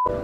Kenalkan,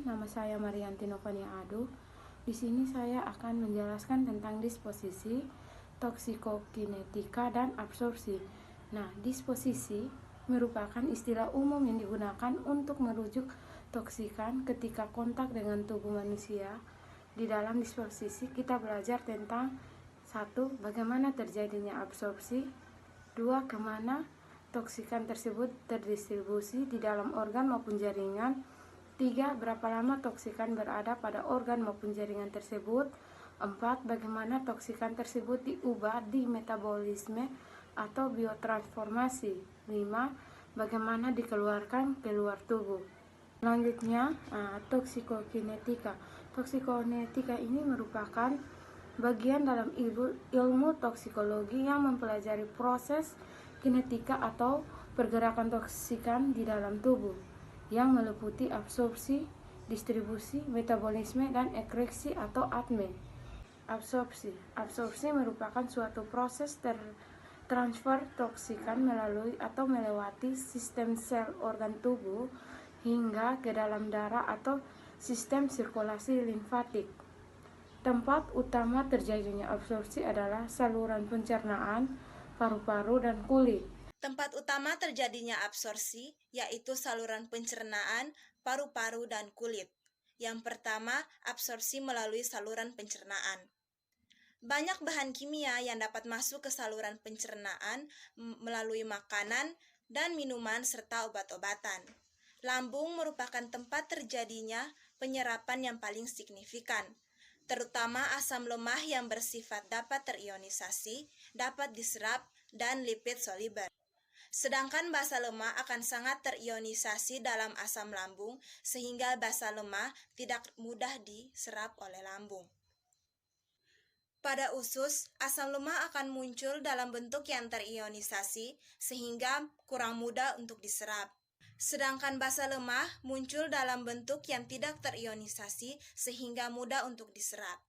nama saya Marianti Novania Adu. Di sini saya akan menjelaskan tentang disposisi, toksikokinetika, dan absorpsi. Nah, disposisi merupakan istilah umum yang digunakan untuk merujuk toksikan ketika kontak dengan tubuh manusia. Di dalam disposisi kita belajar tentang 1. Bagaimana terjadinya absorpsi. 2. Kemana toksikan tersebut terdistribusi di dalam organ maupun jaringan. 3. Berapa lama toksikan berada pada organ maupun jaringan tersebut. 4. Bagaimana toksikan tersebut diubah di metabolisme atau biotransformasi. 5. Bagaimana dikeluarkan keluar tubuh. Selanjutnya, toksikokinetika. Toksikokinetika ini merupakan bagian dalam ilmu toksikologi yang mempelajari proses kinetika atau pergerakan toksikan di dalam tubuh, yang meliputi absorpsi, distribusi, metabolisme, dan ekreksi atau ATME. Absorpsi merupakan suatu proses transfer toksikan melalui atau melewati sistem sel organ tubuh hingga ke dalam darah atau sistem sirkulasi limfatik. Tempat utama terjadinya absorpsi adalah saluran pencernaan, paru-paru, dan kulit. Tempat utama terjadinya absorpsi yaitu saluran pencernaan, paru-paru, dan kulit. Yang pertama, absorpsi melalui saluran pencernaan. Banyak bahan kimia yang dapat masuk ke saluran pencernaan melalui makanan dan minuman serta obat-obatan. Lambung merupakan tempat terjadinya penyerapan yang paling signifikan, terutama asam lemah yang bersifat dapat terionisasi, dapat diserap, dan lipid soluble. Sedangkan basa lemah akan sangat terionisasi dalam asam lambung sehingga basa lemah tidak mudah diserap oleh lambung. Pada usus, asam lemah akan muncul dalam bentuk yang terionisasi sehingga kurang mudah untuk diserap. Sedangkan basa lemah muncul dalam bentuk yang tidak terionisasi sehingga mudah untuk diserap.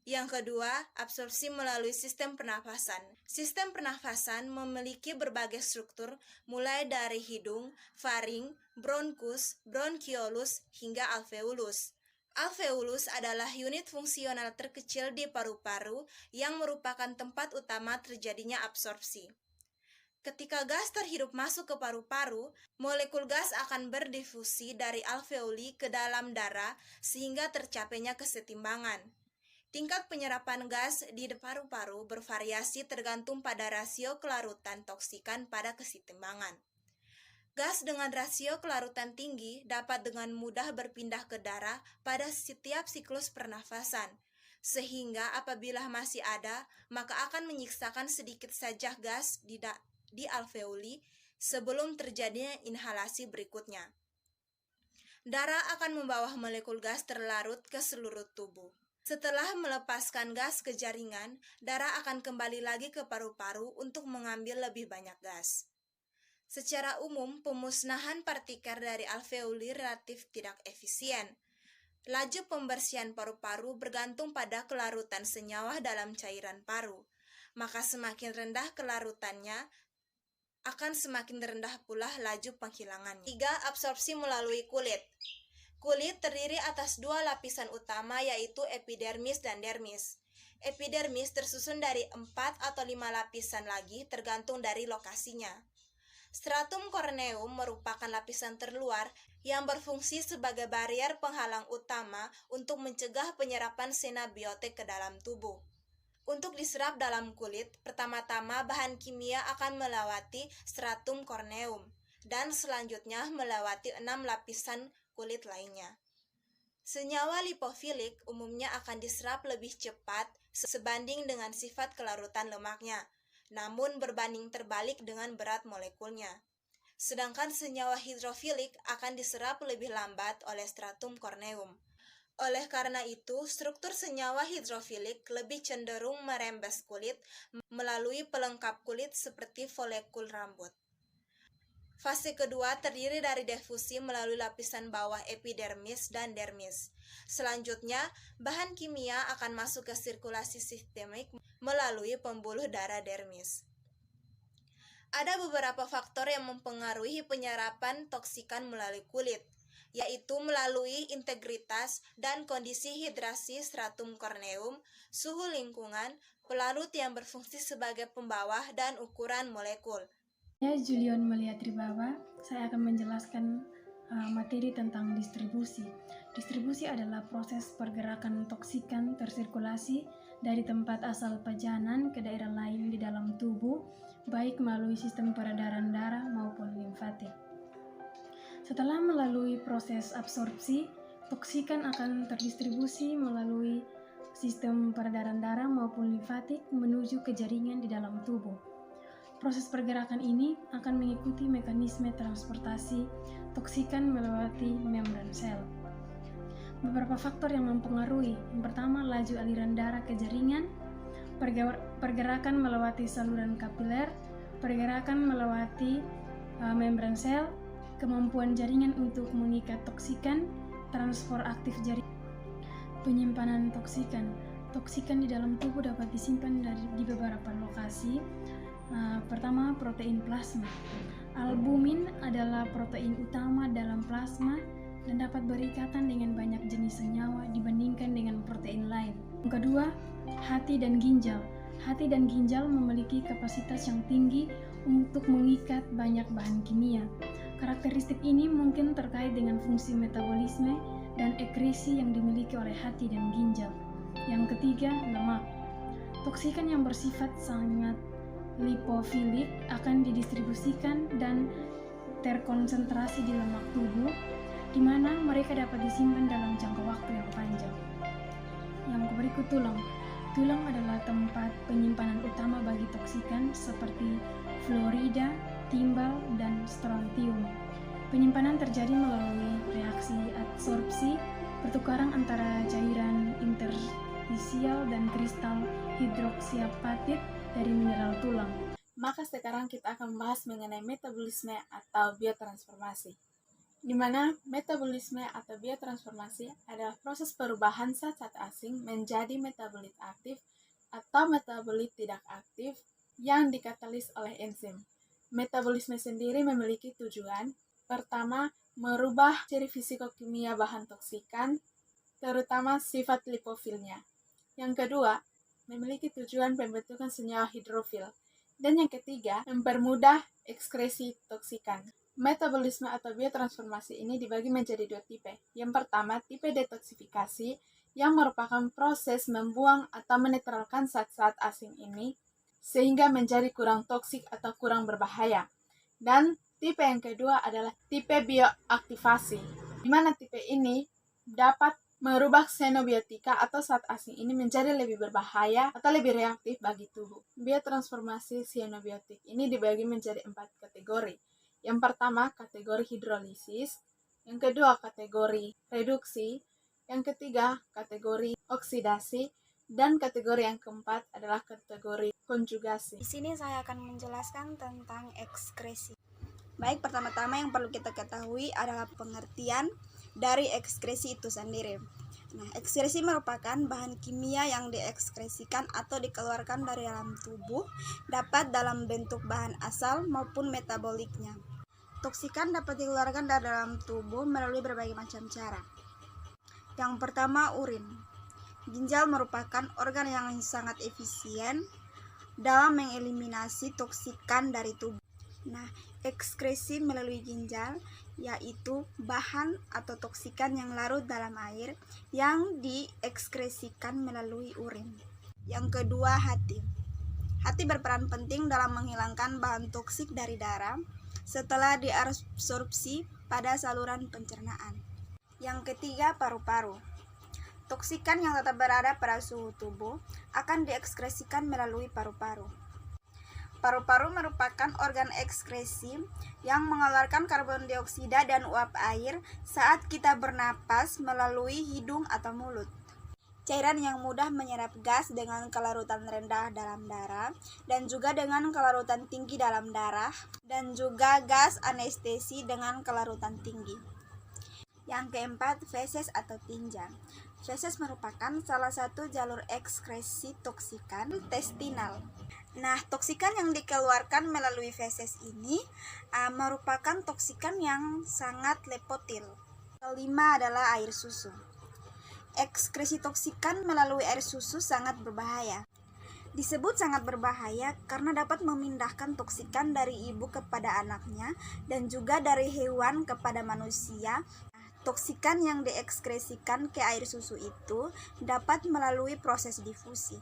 Yang kedua, absorpsi melalui sistem pernafasan. Sistem pernafasan memiliki berbagai struktur mulai dari hidung, faring, bronkus, bronkiolus, hingga alveolus. Alveolus adalah unit fungsional terkecil di paru-paru yang merupakan tempat utama terjadinya absorpsi. Ketika gas terhirup masuk ke paru-paru, molekul gas akan berdifusi dari alveoli ke dalam darah sehingga tercapainya kesetimbangan. Tingkat penyerapan gas di paru-paru bervariasi tergantung pada rasio kelarutan toksikan pada kesetimbangan. Gas dengan rasio kelarutan tinggi dapat dengan mudah berpindah ke darah pada setiap siklus pernafasan, sehingga apabila masih ada, maka akan menyiksakan sedikit saja gas di alveoli sebelum terjadinya inhalasi berikutnya. Darah akan membawa molekul gas terlarut ke seluruh tubuh. Setelah melepaskan gas ke jaringan, darah akan kembali lagi ke paru-paru untuk mengambil lebih banyak gas. Secara umum, pemusnahan partikel dari alveoli relatif tidak efisien. Laju pembersihan paru-paru bergantung pada kelarutan senyawa dalam cairan paru. Maka semakin rendah kelarutannya, akan semakin rendah pula laju penghilangannya. 3. Absorpsi melalui kulit. Kulit terdiri atas dua lapisan utama yaitu epidermis dan dermis. Epidermis tersusun dari 4 atau 5 lapisan lagi tergantung dari lokasinya. Stratum corneum merupakan lapisan terluar yang berfungsi sebagai barrier penghalang utama untuk mencegah penyerapan senabiotik ke dalam tubuh. Untuk diserap dalam kulit, pertama-tama bahan kimia akan melewati stratum corneum dan selanjutnya melewati 6 lapisan kulit lainnya. Senyawa lipofilik umumnya akan diserap lebih cepat sebanding dengan sifat kelarutan lemaknya, namun berbanding terbalik dengan berat molekulnya. Sedangkan senyawa hidrofilik akan diserap lebih lambat oleh stratum corneum. Oleh karena itu, struktur senyawa hidrofilik lebih cenderung merembes kulit melalui pelengkap kulit seperti folekul rambut. Fase kedua terdiri dari difusi melalui lapisan bawah epidermis dan dermis. Selanjutnya, bahan kimia akan masuk ke sirkulasi sistemik melalui pembuluh darah dermis. Ada beberapa faktor yang mempengaruhi penyerapan toksikan melalui kulit, yaitu melalui integritas dan kondisi hidrasi stratum corneum, suhu lingkungan, pelarut yang berfungsi sebagai pembawah, dan ukuran molekul. Saya Julian Meliatribawa, saya akan menjelaskan materi tentang distribusi. Distribusi adalah proses pergerakan toksikan tersirkulasi dari tempat asal pajanan ke daerah lain di dalam tubuh, baik melalui sistem peredaran darah maupun limfatik. Setelah melalui proses absorpsi, toksikan akan terdistribusi melalui sistem peredaran darah maupun limfatik menuju ke jaringan di dalam tubuh. Proses pergerakan ini akan mengikuti mekanisme transportasi toksikan melewati membran sel. Beberapa faktor yang mempengaruhi. Yang pertama, laju aliran darah ke jaringan, pergerakan melewati saluran kapiler, pergerakan melewati membran sel, kemampuan jaringan untuk mengikat toksikan, transfer aktif jaringan. Penyimpanan toksikan. Toksikan di dalam tubuh dapat disimpan di beberapa lokasi. Pertama, protein plasma. Albumin adalah protein utama dalam plasma dan dapat berikatan dengan banyak jenis senyawa dibandingkan dengan protein lain. Yang kedua, hati dan ginjal. Hati dan ginjal memiliki kapasitas yang tinggi untuk mengikat banyak bahan kimia. Karakteristik ini mungkin terkait dengan fungsi metabolisme dan ekresi yang dimiliki oleh hati dan ginjal. Yang ketiga, lemak. Toksikan yang bersifat sangat lipofilik akan didistribusikan dan terkonsentrasi di lemak tubuh, di mana mereka dapat disimpan dalam jangka waktu yang panjang. Yang berikut, tulang. Tulang adalah tempat penyimpanan utama bagi toksikan seperti fluorida, timbal, dan strontium. Penyimpanan terjadi melalui reaksi adsorpsi, pertukaran antara cairan interstisial dan kristal hidroksiapatit dari mineral tulang. Maka sekarang kita akan membahas mengenai metabolisme atau biotransformasi. Di mana metabolisme atau biotransformasi adalah proses perubahan zat-zat asing menjadi metabolit aktif atau metabolit tidak aktif yang dikatalis oleh enzim. Metabolisme sendiri memiliki tujuan. Pertama, merubah ciri fisikokimia bahan toksikan, terutama sifat lipofilnya. Yang kedua, memiliki tujuan pembentukan senyawa hidrofil. Dan yang ketiga, mempermudah ekskresi toksikan. Metabolisme atau biotransformasi ini dibagi menjadi dua tipe. Yang pertama, tipe detoksifikasi, yang merupakan proses membuang atau menetralkan zat-zat asing ini, sehingga menjadi kurang toksik atau kurang berbahaya. Dan tipe yang kedua adalah tipe bioaktivasi, di mana tipe ini dapat merubah xenobiotika atau zat asing ini menjadi lebih berbahaya atau lebih reaktif bagi tubuh. Biotransformasi xenobiotik ini dibagi menjadi 4 kategori. Yang pertama, kategori hidrolisis. Yang kedua, kategori reduksi. Yang ketiga, kategori oksidasi. Dan kategori yang keempat adalah kategori konjugasi. Di sini saya akan menjelaskan tentang ekskresi. Baik, pertama-tama yang perlu kita ketahui adalah pengertian dari ekskresi itu sendiri. Nah, ekskresi merupakan bahan kimia yang diekskresikan atau dikeluarkan dari dalam tubuh, dapat dalam bentuk bahan asal maupun metaboliknya. Toksikan dapat dikeluarkan dari dalam tubuh melalui berbagai macam cara. Yang pertama, urin. Ginjal merupakan organ yang sangat efisien dalam mengeliminasi toksikan dari tubuh. Nah, ekskresi melalui ginjal yaitu bahan atau toksikan yang larut dalam air yang diekskresikan melalui urin. Yang kedua, hati. Hati berperan penting dalam menghilangkan bahan toksik dari darah setelah diabsorpsi pada saluran pencernaan. Yang ketiga, paru-paru. Toksikan yang tetap berada pada suhu tubuh akan diekskresikan melalui paru-paru. Paru-paru merupakan organ ekskresi yang mengeluarkan karbon dioksida dan uap air saat kita bernapas melalui hidung atau mulut. cairan yang mudah menyerap gas dengan kelarutan rendah dalam darah dan juga dengan kelarutan tinggi dalam darah, dan juga gas anestesi dengan kelarutan tinggi. Yang keempat, feses atau tinja. Feses merupakan salah satu jalur ekskresi toksikan intestinal. Nah, toksikan yang dikeluarkan melalui feses ini merupakan toksikan yang sangat lepotil. Kelima adalah air susu. Ekskresi toksikan melalui air susu sangat berbahaya. Disebut sangat berbahaya karena dapat memindahkan toksikan dari ibu kepada anaknya dan juga dari hewan kepada manusia. Toksikan yang diekskresikan ke air susu itu dapat melalui proses difusi.